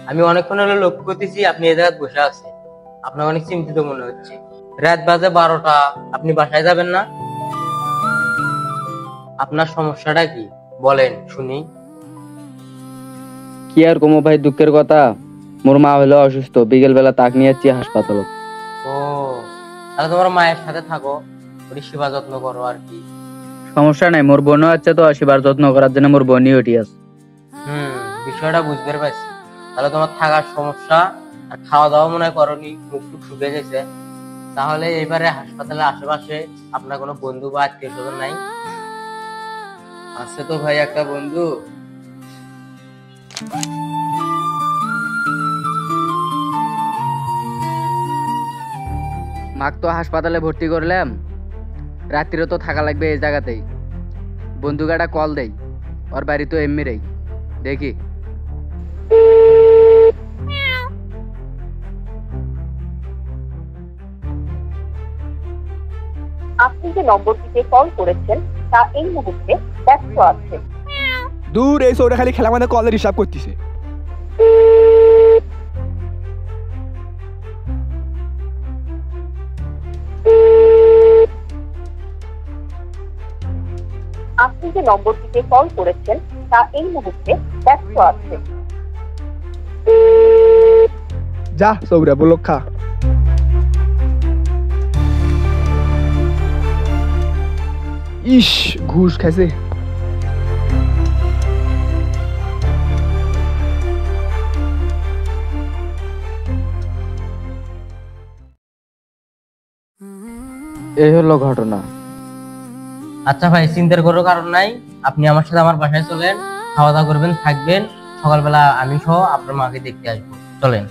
আমি অনেকক্ষণ হলো লক্ষ্য করতেছি আপনি এই জায়গায় বসে আছেন। আপনার অনেক চিন্তিত মনে হচ্ছে। রাত বাজে 12টা, আপনি বাসায় যাবেন না? আপনার সমস্যাটা কি বলেন শুনি। কি আর কমো ভাই, দুঃখের কথা। মোর মা হলো অসুস্থ, বিকেল বেলা তাক নিয়ে যাচ্ছি হাসপাতাল। ও, তাহলে তোমার মায়ের সাথে থাকো, ওর সেবা যত্ন করো আর কি। সমস্যা নাই, মোর বোনও আছে তো, সেবার যত্ন করার জন্য মোর বোনই ওটি আছে। বিষয়টা বুঝতে পারছি। তাহলে তোমার থাকার সমস্যা আর খাওয়া দাওয়া মনে হয় করনি, মুখ টুক শুকিয়ে গেছে। তাহলে এবারে হাসপাতালের আশেপাশে আপনার কোনো বন্ধু বা আত্মীয় স্বজন নাই? আছে তো ভাই একটা বন্ধু। মাক তো হাসপাতালে ভর্তি করলাম, রাত্রিরে তো থাকা লাগবে এই জায়গাতেই। বন্ধুকাটা কল দেই, ওর বাড়ি তো এমনি রেই, দেখি। আপনি যে নম্বরটিতে কল করেছেন তা এই মুহূর্তে ব্যস্ত আছে। দূর, এই সৌরা খালি খেলা মানে কলের হিসাব করতেছে। আপনি যে নম্বরটিতে কল করেছেন তা এই মুহূর্তে ব্যস্ত আছে। যা সৌরা বলো খা। ইস, ঘুষ খাইছে। এই হলো ঘটনা। আচ্ছা ভাই, চিন্তার কোনো কারণ নাই। আপনি আমার সাথে আমার বাসায় চলেন, খাওয়া দাওয়া করবেন, থাকবেন। সকালবেলা আমি সহ আপনার মাকে দেখতে আসবো, চলেন।